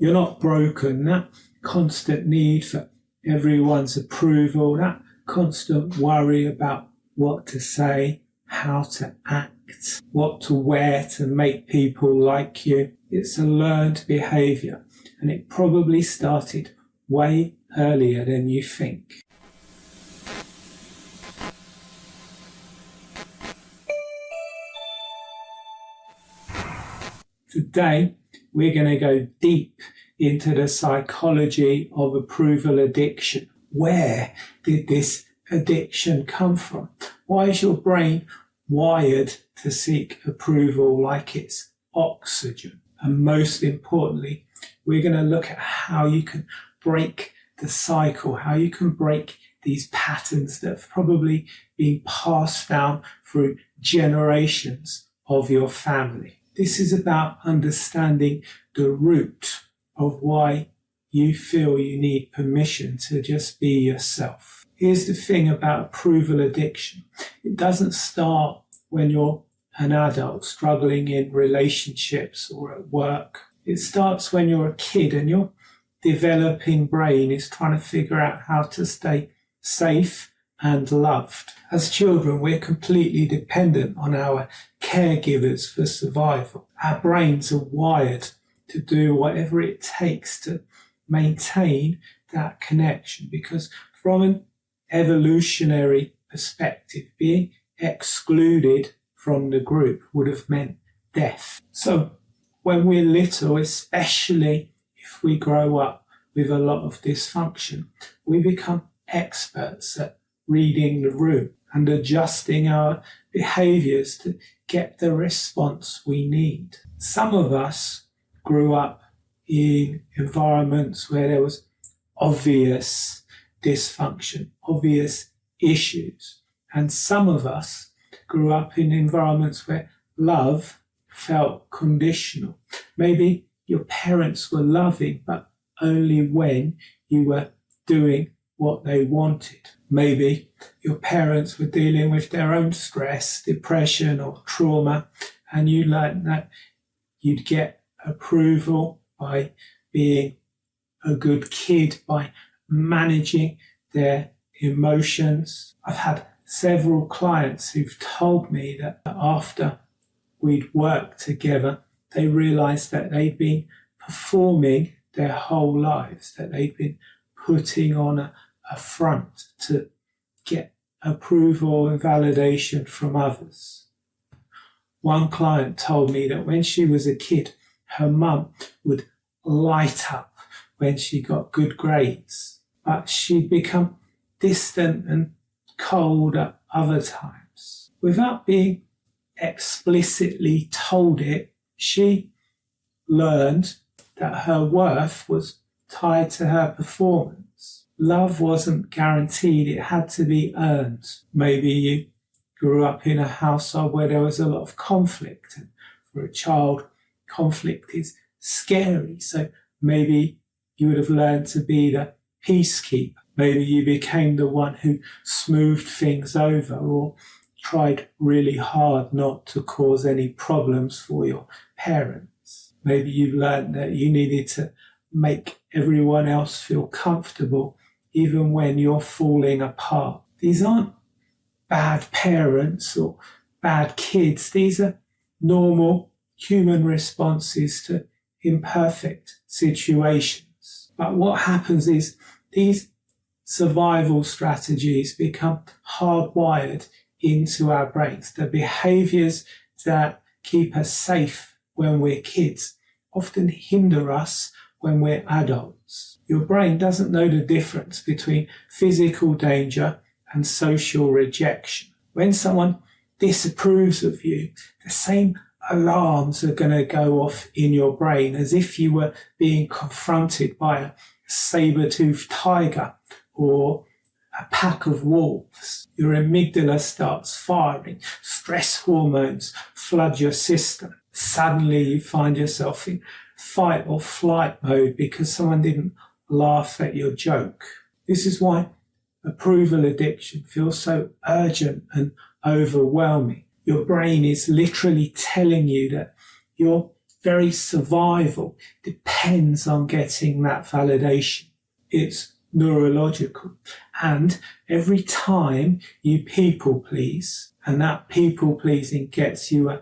You're not broken. That constant need for everyone's approval, that constant worry about what to say, how to act, what to wear to make people like you. It's a learned behaviour, and it probably started way earlier than you think. Today, we're going to go deep into the psychology of approval addiction. Where did this addiction come from? Why is your brain wired to seek approval like it's oxygen? And most importantly, we're going to look at how you can break the cycle, how you can break these patterns that have probably been passed down through generations of your family. This is about understanding the root of why you feel you need permission to just be yourself. Here's the thing about approval addiction. It doesn't start when you're an adult struggling in relationships or at work. It starts when you're a kid and your developing brain is trying to figure out how to stay safe and loved. As children, we're completely dependent on our caregivers for survival. Our brains are wired to do whatever it takes to maintain that connection, because from an evolutionary perspective, being excluded from the group would have meant death. So when we're little, especially if we grow up with a lot of dysfunction, we become experts at reading the room and adjusting our behaviours to get the response we need. Some of us grew up in environments where there was obvious dysfunction, obvious issues. And some of us grew up in environments where love felt conditional. Maybe your parents were loving, but only when you were doing what they wanted. Maybe your parents were dealing with their own stress, depression, or trauma, and you learned that you'd get approval by being a good kid, by managing their emotions. I've had several clients who've told me that after we'd worked together, they realised that they'd been performing their whole lives, that they'd been putting on a front to get approval and validation from others. One client told me that when she was a kid, her mum would light up when she got good grades, but she'd become distant and cold at other times. Without being explicitly told it, she learned that her worth was tied to her performance. Love wasn't guaranteed, it had to be earned. Maybe you grew up in a household where there was a lot of conflict, and for a child, conflict is scary. So maybe you would have learned to be the peacekeeper. Maybe you became the one who smoothed things over or tried really hard not to cause any problems for your parents. Maybe you learned that you needed to make everyone else feel comfortable even when you're falling apart. These aren't bad parents or bad kids. These are normal human responses to imperfect situations. But what happens is these survival strategies become hardwired into our brains. The behaviours that keep us safe when we're kids often hinder us when we're adults. Your brain doesn't know the difference between physical danger and social rejection. When someone disapproves of you, the same alarms are going to go off in your brain as if you were being confronted by a saber-toothed tiger or a pack of wolves. Your amygdala starts firing, stress hormones flood your system. Suddenly you find yourself in fight or flight mode because someone didn't laugh at your joke. This is why approval addiction feels so urgent and overwhelming. Your brain is literally telling you that you're very survival depends on getting that validation. It's neurological. And every time you people please, and that people pleasing gets you a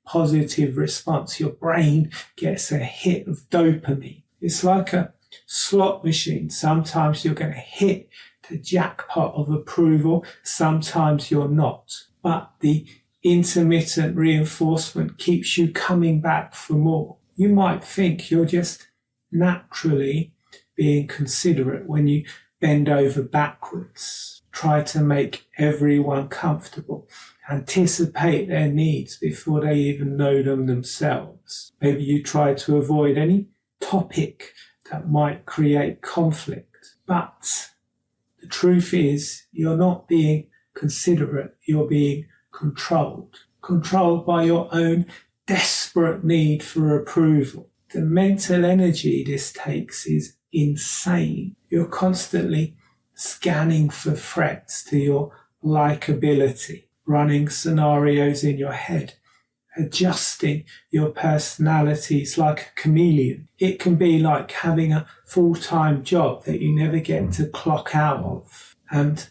positive response, your brain gets a hit of dopamine. It's like a slot machine. Sometimes you're going to hit the jackpot of approval, sometimes you're not. But the intermittent reinforcement keeps you coming back for more. You might think you're just naturally being considerate when you bend over backwards, try to make everyone comfortable, anticipate their needs before they even know them themselves. Maybe you try to avoid any topic that might create conflict. But the truth is, you're not being considerate, you're being controlled by your own desperate need for approval. The mental energy this takes is insane. You're constantly scanning for threats to your likability, running scenarios in your head, adjusting your personalities like a chameleon. It can be like having a full-time job that you never get to clock out of. And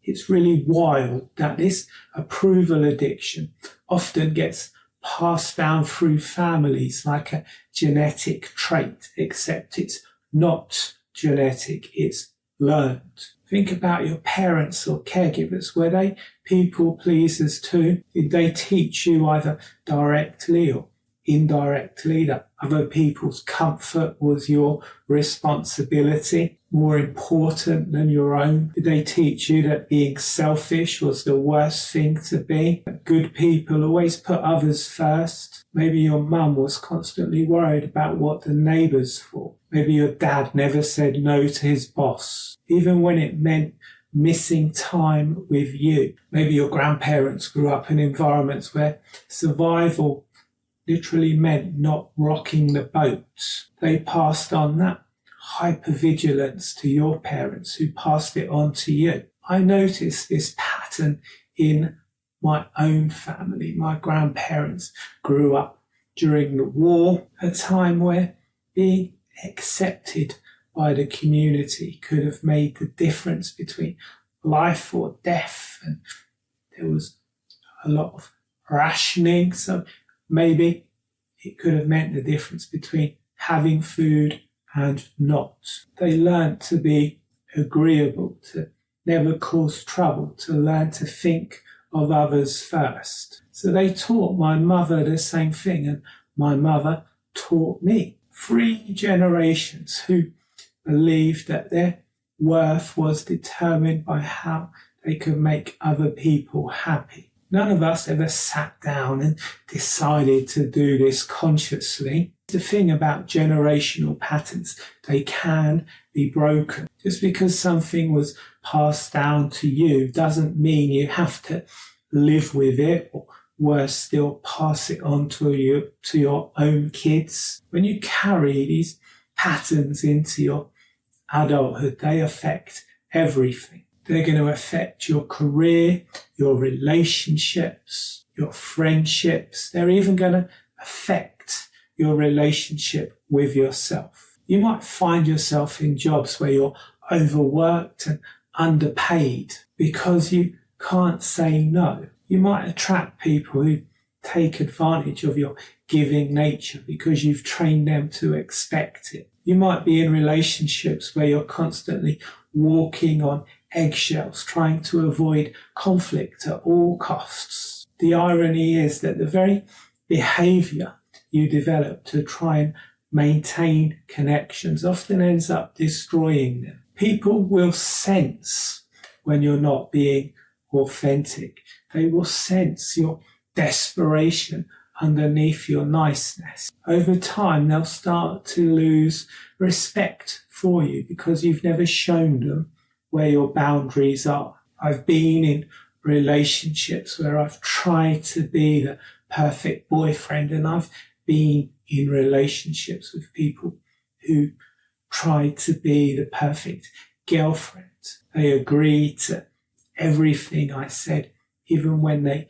it's really wild that this approval addiction often gets passed down through families like a genetic trait, except it's not genetic, it's learned. Think about your parents or caregivers. Were they people pleasers too? Did they teach you either directly or indirectly that other people's comfort was your responsibility, more important than your own? Did they teach you that being selfish was the worst thing to be? That good people always put others first? Maybe your mum was constantly worried about what the neighbours thought. Maybe your dad never said no to his boss, even when it meant missing time with you. Maybe your grandparents grew up in environments where survival literally meant not rocking the boat. They passed on that hypervigilance to your parents, who passed it on to you. I noticed this pattern in my own family. My grandparents grew up during the war, a time where being accepted by the community could have made the difference between life or death, and there was a lot of rationing, so maybe it could have meant the difference between having food and not. They learned to be agreeable, to never cause trouble, to learn to think of others first. So they taught my mother the same thing, and my mother taught me. 3 generations who believed that their worth was determined by how they could make other people happy. None of us ever sat down and decided to do this consciously. The thing about generational patterns, they can be broken. Just because something was passed down to you doesn't mean you have to live with it, or worse still, pass it on to your own kids. When you carry these patterns into your adulthood, they affect everything. They're going to affect your career, your relationships, your friendships. They're even going to affect your relationship with yourself. You might find yourself in jobs where you're overworked and underpaid because you can't say no. You might attract people who take advantage of your giving nature because you've trained them to expect it. You might be in relationships where you're constantly walking on eggshells, trying to avoid conflict at all costs. The irony is that the very behaviour you develop to try and maintain connections often ends up destroying them. People will sense when you're not being authentic. They will sense your desperation underneath your niceness. Over time, they'll start to lose respect for you because you've never shown them where your boundaries are. I've been in relationships where I've tried to be the perfect boyfriend, and I've been in relationships with people who tried to be the perfect girlfriend. They agreed to everything I said, even when they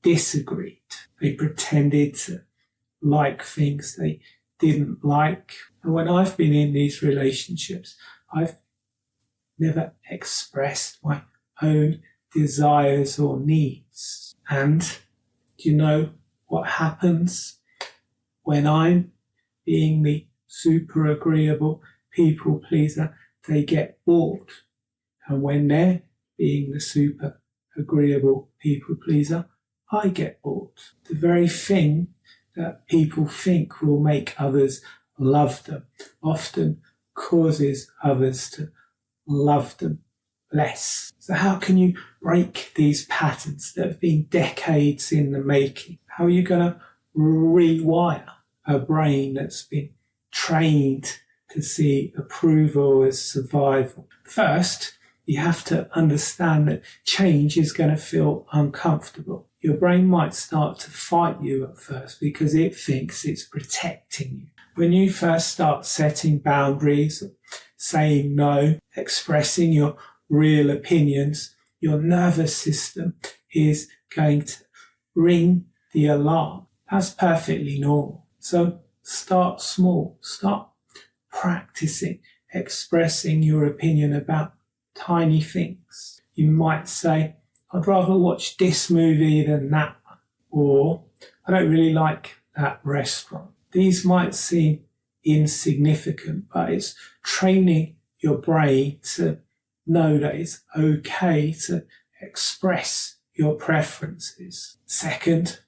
disagreed. They pretended to like things they didn't like. And when I've been in these relationships, I've never expressed my own desires or needs. And do you know what happens when I'm being the super agreeable people pleaser? They get bored. And when they're being the super agreeable people pleaser, I get bored. The very thing that people think will make others love them often causes others to love them less. So how can you break these patterns that have been decades in the making? How are you going to rewire a brain that's been trained to see approval as survival? First, you have to understand that change is going to feel uncomfortable. Your brain might start to fight you at first because it thinks it's protecting you. When you first start setting boundaries, saying no, expressing your real opinions, your nervous system is going to ring the alarm. That's perfectly normal. So start small. Start practicing expressing your opinion about tiny things. You might say, I'd rather watch this movie than that one. Or, I don't really like that restaurant. These might seem insignificant, but it's training your brain to know that it's okay to express your preferences. Second,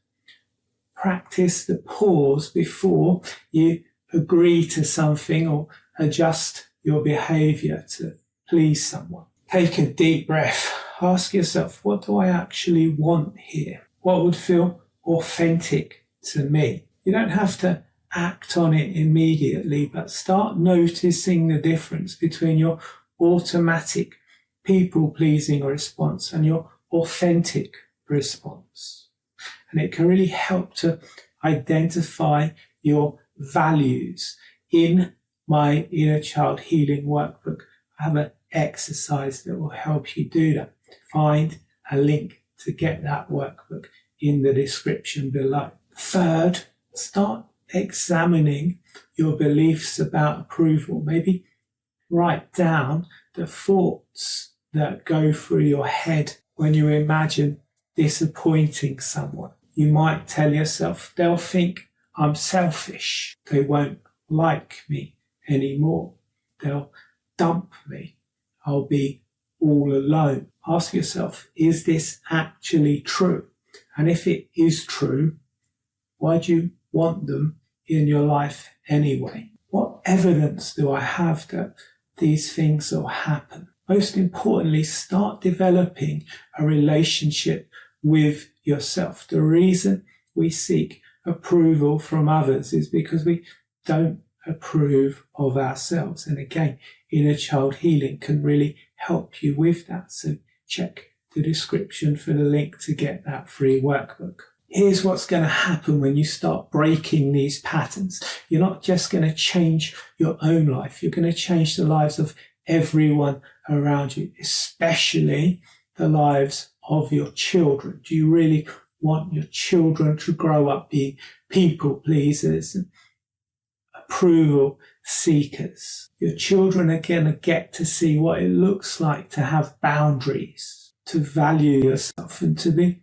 practice the pause before you agree to something or adjust your behaviour to please someone. Take a deep breath. Ask yourself, what do I actually want here? What would feel authentic to me? You don't have to act on it immediately, but start noticing the difference between your automatic people-pleasing response and your authentic response. And it can really help to identify your values. In my Inner Child Healing Workbook, I have an exercise that will help you do that. Find a link to get that workbook in the description below. Third, start examining your beliefs about approval. Maybe write down the thoughts that go through your head when you imagine disappointing someone. You might tell yourself, they'll think I'm selfish. They won't like me anymore. They'll dump me. I'll be all alone. Ask yourself, is this actually true? And if it is true, why do you want them in your life anyway? What evidence do I have that these things will happen? Most importantly, start developing a relationship with yourself. The reason we seek approval from others is because we don't approve of ourselves. And again, Inner Child Healing can really help you with that. So check the description for the link to get that free workbook. Here's what's going to happen when you start breaking these patterns. You're not just going to change your own life. You're going to change the lives of everyone around you, especially the lives of your children. Do you really want your children to grow up being people pleasers and approval seekers? Your children are going to get to see what it looks like to have boundaries, to value yourself and to be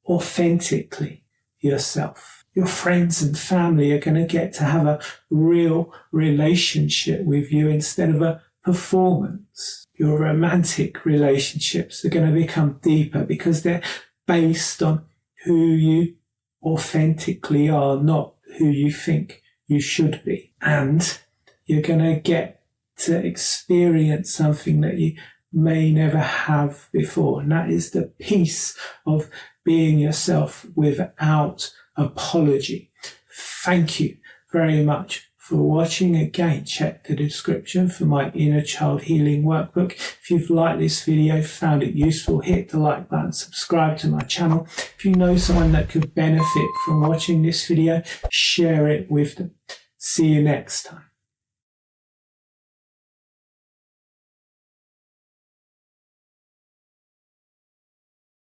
authentically yourself. Your friends and family are going to get to have a real relationship with you instead of a performance. Your romantic relationships are going to become deeper because they're based on who you authentically are, not who you think you should be. And you're going to get to experience something that you may never have before, and that is the peace of being yourself without apology. Thank you very much for watching. Again, check the description for my Inner Child Healing Workbook. If you've liked this video, found it useful, hit the like button, subscribe to my channel. If you know someone that could benefit from watching this video, share it with them. See you next time.